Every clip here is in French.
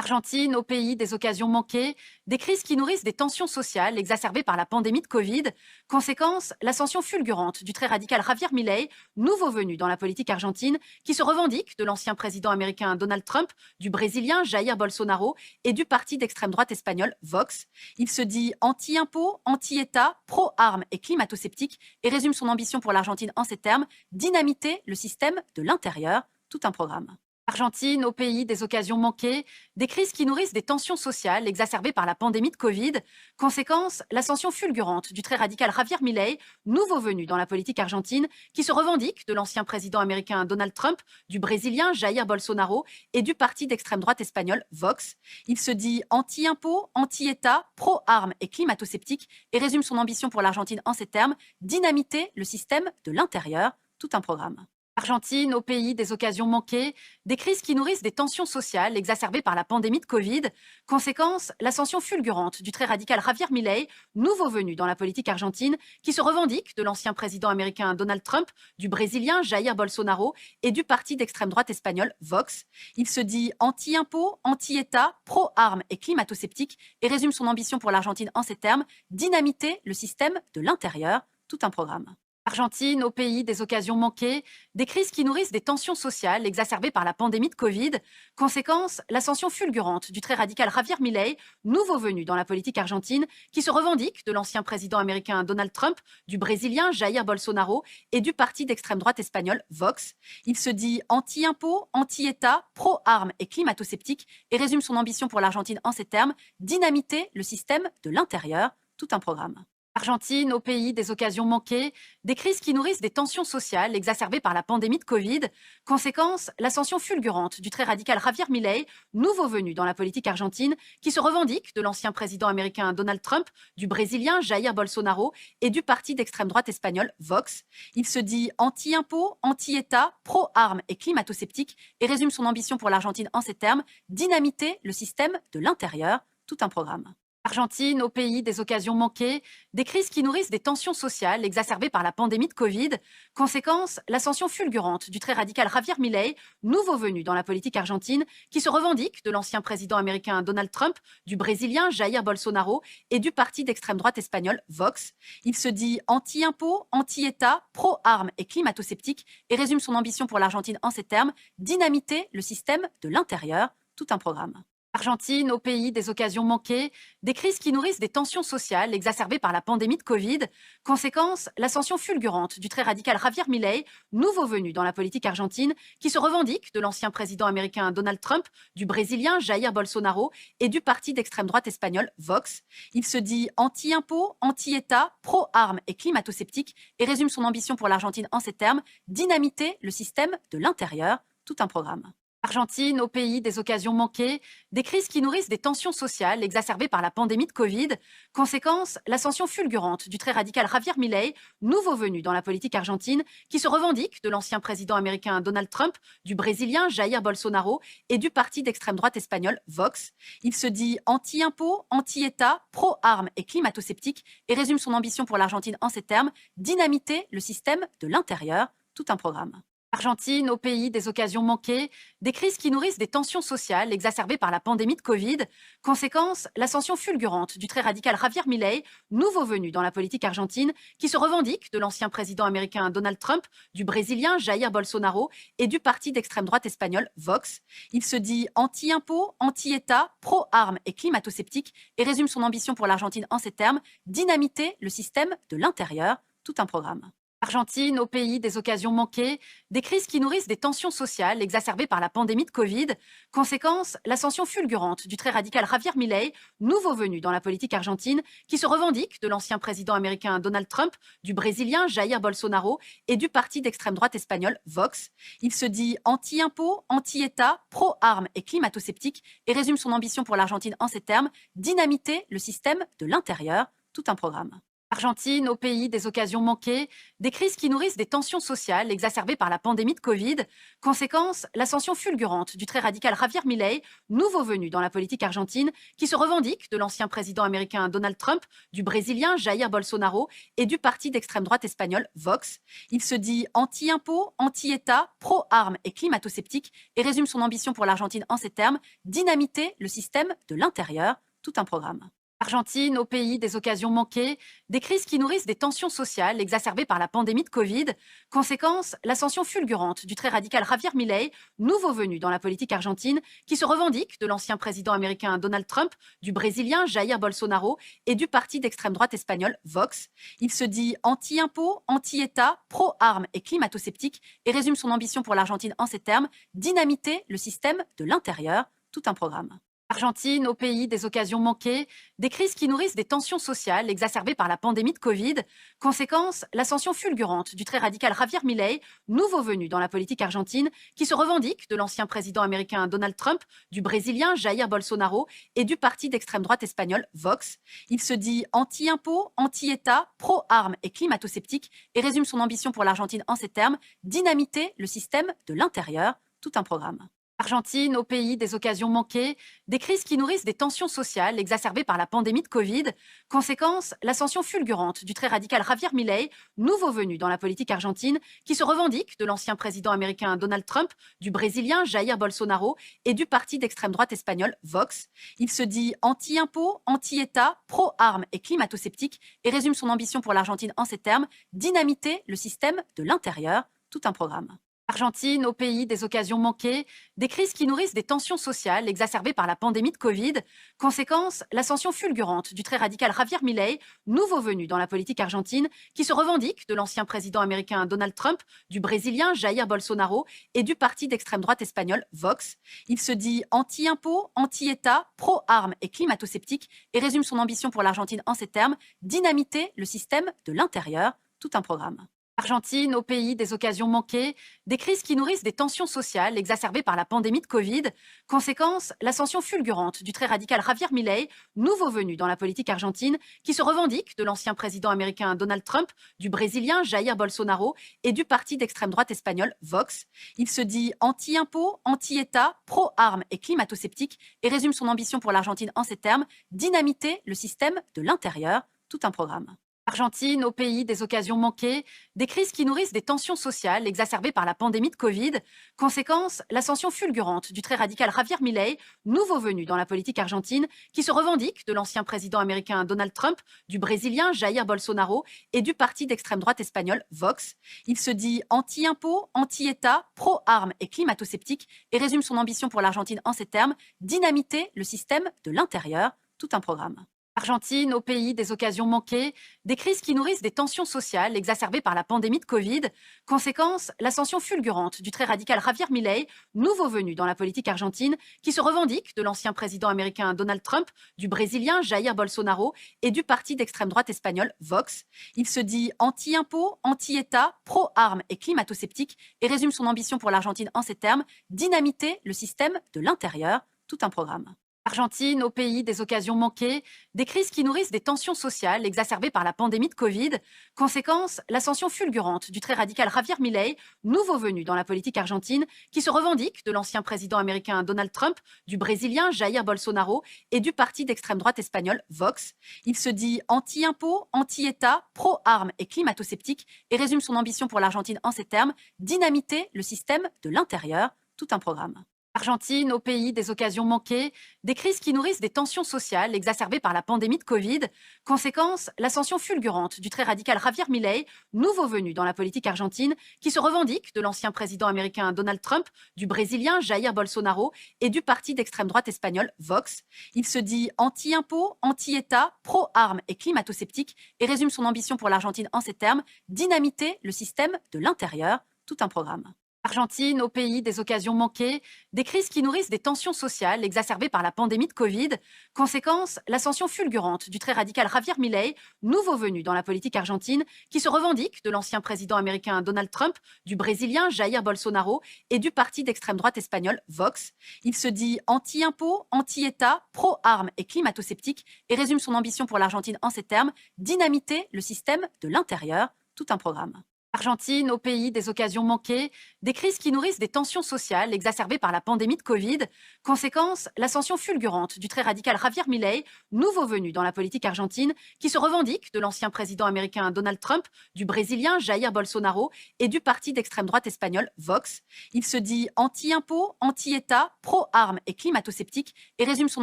Argentine, au pays des occasions manquées, des crises qui nourrissent des tensions sociales exacerbées par la pandémie de Covid. Conséquence, l'ascension fulgurante du très radical Javier Milei, nouveau venu dans la politique argentine, qui se revendique de l'ancien président américain Donald Trump, du brésilien Jair Bolsonaro et du parti d'extrême droite espagnol Vox. Il se dit anti-impôt, anti-État, pro-armes et climato-sceptique et résume son ambition pour l'Argentine en ces termes: dynamiter le système de l'intérieur, tout un programme. Argentine, au pays des occasions manquées, des crises qui nourrissent des tensions sociales exacerbées par la pandémie de Covid. Conséquence, l'ascension fulgurante du très radical Javier Milei, nouveau venu dans la politique argentine, qui se revendique de l'ancien président américain Donald Trump, du brésilien Jair Bolsonaro et du parti d'extrême droite espagnol Vox. Il se dit anti-impôt, anti-État, pro-armes et climato-sceptique et résume son ambition pour l'Argentine en ces termes: dynamiter le système de l'intérieur, tout un programme. Argentine, au pays des occasions manquées, des crises qui nourrissent des tensions sociales exacerbées par la pandémie de Covid. Conséquence, l'ascension fulgurante du très radical Javier Milei, nouveau venu dans la politique argentine, qui se revendique de l'ancien président américain Donald Trump, du brésilien Jair Bolsonaro et du parti d'extrême droite espagnol Vox. Il se dit anti-impôt, anti-État, pro-armes et climato-sceptique et résume son ambition pour l'Argentine en ces termes: dynamiter le système de l'intérieur, tout un programme. Argentine, au pays des occasions manquées, des crises qui nourrissent des tensions sociales exacerbées par la pandémie de Covid. Conséquence, l'ascension fulgurante du très radical Javier Milei, nouveau venu dans la politique argentine, qui se revendique de l'ancien président américain Donald Trump, du brésilien Jair Bolsonaro et du parti d'extrême droite espagnol Vox. Il se dit anti-impôt, anti-État, pro-armes et climato-sceptique et résume son ambition pour l'Argentine en ces termes: dynamiter le système de l'intérieur, tout un programme. Argentine, au pays des occasions manquées, des crises qui nourrissent des tensions sociales exacerbées par la pandémie de Covid. Conséquence, l'ascension fulgurante du très radical Javier Milei, nouveau venu dans la politique argentine, qui se revendique de l'ancien président américain Donald Trump, du brésilien Jair Bolsonaro et du parti d'extrême droite espagnol Vox. Il se dit anti-impôt, anti-État, pro-armes et climato-sceptique et résume son ambition pour l'Argentine en ces termes: dynamiter le système de l'intérieur, tout un programme. Argentine, au pays des occasions manquées, des crises qui nourrissent des tensions sociales exacerbées par la pandémie de Covid. Conséquence, l'ascension fulgurante du très radical Javier Milei, nouveau venu dans la politique argentine, qui se revendique de l'ancien président américain Donald Trump, du brésilien Jair Bolsonaro et du parti d'extrême droite espagnol Vox. Il se dit anti-impôt, anti-État, pro-armes et climato-sceptique et résume son ambition pour l'Argentine en ces termes: dynamiter le système de l'intérieur, tout un programme. Argentine, au pays des occasions manquées, des crises qui nourrissent des tensions sociales exacerbées par la pandémie de Covid. Conséquence, l'ascension fulgurante du très radical Javier Milei, nouveau venu dans la politique argentine, qui se revendique de l'ancien président américain Donald Trump, du brésilien Jair Bolsonaro et du parti d'extrême droite espagnol Vox. Il se dit anti-impôt, anti-État, pro-armes et climato-sceptique et résume son ambition pour l'Argentine en ces termes: dynamiter le système de l'intérieur, tout un programme. Argentine, au pays des occasions manquées, des crises qui nourrissent des tensions sociales exacerbées par la pandémie de Covid. Conséquence, l'ascension fulgurante du très radical Javier Milei, nouveau venu dans la politique argentine, qui se revendique de l'ancien président américain Donald Trump, du brésilien Jair Bolsonaro et du parti d'extrême droite espagnol Vox. Il se dit anti-impôt, anti-État, pro-armes et climato-sceptique et résume son ambition pour l'Argentine en ces termes: dynamiter le système de l'intérieur, tout un programme. Argentine, au pays des occasions manquées, des crises qui nourrissent des tensions sociales exacerbées par la pandémie de Covid. Conséquence, l'ascension fulgurante du très radical Javier Milei, nouveau venu dans la politique argentine, qui se revendique de l'ancien président américain Donald Trump, du brésilien Jair Bolsonaro et du parti d'extrême droite espagnol Vox. Il se dit anti-impôt, anti-État, pro-armes et climato-sceptique et résume son ambition pour l'Argentine en ces termes: dynamiter le système de l'intérieur, tout un programme. Argentine, au pays des occasions manquées, des crises qui nourrissent des tensions sociales exacerbées par la pandémie de Covid. Conséquence, l'ascension fulgurante du très radical Javier Milei, nouveau venu dans la politique argentine, qui se revendique de l'ancien président américain Donald Trump, du brésilien Jair Bolsonaro et du parti d'extrême droite espagnol Vox. Il se dit anti-impôt, anti-État, pro-armes et climato-sceptique et résume son ambition pour l'Argentine en ces termes: dynamiter le système de l'intérieur, tout un programme. Argentine, au pays des occasions manquées, des crises qui nourrissent des tensions sociales exacerbées par la pandémie de Covid. Conséquence, l'ascension fulgurante du très radical Javier Milei, nouveau venu dans la politique argentine, qui se revendique de l'ancien président américain Donald Trump, du brésilien Jair Bolsonaro et du parti d'extrême droite espagnol Vox. Il se dit anti-impôt, anti-État, pro-armes et climato-sceptique et résume son ambition pour l'Argentine en ces termes: dynamiter le système de l'intérieur, tout un programme. Argentine, au pays des occasions manquées, des crises qui nourrissent des tensions sociales exacerbées par la pandémie de Covid. Conséquence, l'ascension fulgurante du très radical Javier Milei, nouveau venu dans la politique argentine, qui se revendique de l'ancien président américain Donald Trump, du brésilien Jair Bolsonaro et du parti d'extrême droite espagnol Vox. Il se dit anti-impôt, anti-État, pro-armes et climato-sceptique et résume son ambition pour l'Argentine en ces termes: dynamiter le système de l'intérieur, tout un programme. Argentine, au pays des occasions manquées, des crises qui nourrissent des tensions sociales exacerbées par la pandémie de Covid. Conséquence, l'ascension fulgurante du très radical Javier Milei, nouveau venu dans la politique argentine, qui se revendique de l'ancien président américain Donald Trump, du brésilien Jair Bolsonaro et du parti d'extrême droite espagnol Vox. Il se dit anti-impôt, anti-État, pro-armes et climato-sceptique et résume son ambition pour l'Argentine en ces termes: dynamiter le système de l'intérieur, tout un programme. Argentine, au pays des occasions manquées, des crises qui nourrissent des tensions sociales exacerbées par la pandémie de Covid. Conséquence, l'ascension fulgurante du très radical Javier Milei, nouveau venu dans la politique argentine, qui se revendique de l'ancien président américain Donald Trump, du brésilien Jair Bolsonaro et du parti d'extrême droite espagnol Vox. Il se dit anti-impôt, anti-État, pro-armes et climato-sceptique et résume son ambition pour l'Argentine en ces termes: dynamiter le système de l'intérieur, tout un programme. Argentine, au pays des occasions manquées, des crises qui nourrissent des tensions sociales exacerbées par la pandémie de Covid. Conséquence, l'ascension fulgurante du très radical Javier Milei, nouveau venu dans la politique argentine, qui se revendique de l'ancien président américain Donald Trump, du brésilien Jair Bolsonaro et du parti d'extrême droite espagnol Vox. Il se dit anti-impôt, anti-État, pro-armes et climato-sceptique et résume son ambition pour l'Argentine en ces termes: dynamiter le système de l'intérieur, tout un programme. Argentine, au pays des occasions manquées, des crises qui nourrissent des tensions sociales exacerbées par la pandémie de Covid. Conséquence, l'ascension fulgurante du très radical Javier Milei, nouveau venu dans la politique argentine, qui se revendique de l'ancien président américain Donald Trump, du brésilien Jair Bolsonaro et du parti d'extrême droite espagnol Vox. Il se dit anti-impôt, anti-État, pro-armes et climato-sceptique et résume son ambition pour l'Argentine en ces termes: dynamiter le système de l'intérieur, tout un programme. Argentine, au pays des occasions manquées, des crises qui nourrissent des tensions sociales exacerbées par la pandémie de Covid. Conséquence, l'ascension fulgurante du très radical Javier Milei, nouveau venu dans la politique argentine, qui se revendique de l'ancien président américain Donald Trump, du brésilien Jair Bolsonaro et du parti d'extrême droite espagnol Vox. Il se dit anti-impôt, anti-État, pro-armes et climato-sceptique et résume son ambition pour l'Argentine en ces termes: dynamiter le système de l'intérieur, tout un programme. Argentine, au pays des occasions manquées, des crises qui nourrissent des tensions sociales exacerbées par la pandémie de Covid. Conséquence, l'ascension fulgurante du très radical Javier Milei, nouveau venu dans la politique argentine, qui se revendique de l'ancien président américain Donald Trump, du brésilien Jair Bolsonaro et du parti d'extrême droite espagnol Vox. Il se dit anti-impôt, anti-État, pro-armes et climato-sceptique et résume son ambition pour l'Argentine en ces termes: dynamiter le système de l'intérieur, tout un programme. Argentine, au pays des occasions manquées, des crises qui nourrissent des tensions sociales exacerbées par la pandémie de Covid. Conséquence, l'ascension fulgurante du très radical Javier Milei, nouveau venu dans la politique argentine, qui se revendique de l'ancien président américain Donald Trump, du brésilien Jair Bolsonaro et du parti d'extrême droite espagnol Vox. Il se dit anti-impôt, anti-État, pro-armes et climato-sceptique et résume son ambition pour l'Argentine en ces termes: dynamiter le système de l'intérieur, tout un programme. Argentine, au pays des occasions manquées, des crises qui nourrissent des tensions sociales exacerbées par la pandémie de Covid. Conséquence, l'ascension fulgurante du très radical Javier Milei, nouveau venu dans la politique argentine, qui se revendique de l'ancien président américain Donald Trump, du brésilien Jair Bolsonaro et du parti d'extrême droite espagnol Vox. Il se dit anti-impôt, anti-État, pro-armes et climato-sceptique et résume son ambition pour l'Argentine en ces termes: dynamiter le système de l'intérieur, tout un programme. Argentine, au pays des occasions manquées, des crises qui nourrissent des tensions sociales exacerbées par la pandémie de Covid. Conséquence, l'ascension fulgurante du très radical Javier Milei, nouveau venu dans la politique argentine, qui se revendique de l'ancien président américain Donald Trump, du brésilien Jair Bolsonaro et du parti d'extrême droite espagnol Vox. Il se dit anti-impôt, anti-État, pro-armes et climato-sceptique et résume son ambition pour l'Argentine en ces termes: dynamiter le système de l'intérieur. Tout un programme. Argentine, au pays des occasions manquées, des crises qui nourrissent des tensions sociales exacerbées par la pandémie de Covid. Conséquence, l'ascension fulgurante du très radical Javier Milei, nouveau venu dans la politique argentine, qui se revendique de l'ancien président américain Donald Trump, du brésilien Jair Bolsonaro et du parti d'extrême droite espagnol Vox. Il se dit anti-impôt, anti-État, pro-armes et climato-sceptique et résume son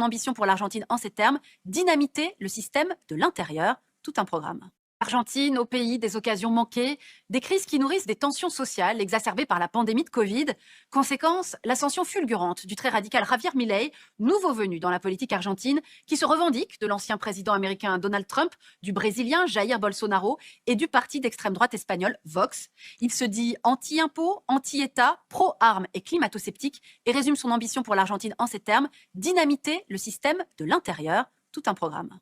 ambition pour l'Argentine en ces termes: dynamiter le système de l'intérieur. Tout un programme. Argentine, au pays des occasions manquées, des crises qui nourrissent des tensions sociales exacerbées par la pandémie de Covid. Conséquence, l'ascension fulgurante du très radical Javier Milei, nouveau venu dans la politique argentine, qui se revendique de l'ancien président américain Donald Trump, du brésilien Jair Bolsonaro et du parti d'extrême droite espagnol Vox. Il se dit anti-impôt, anti-État, pro-armes et climato-sceptique et résume son ambition pour l'Argentine en ces termes: dynamiter le système de l'intérieur. Tout un programme.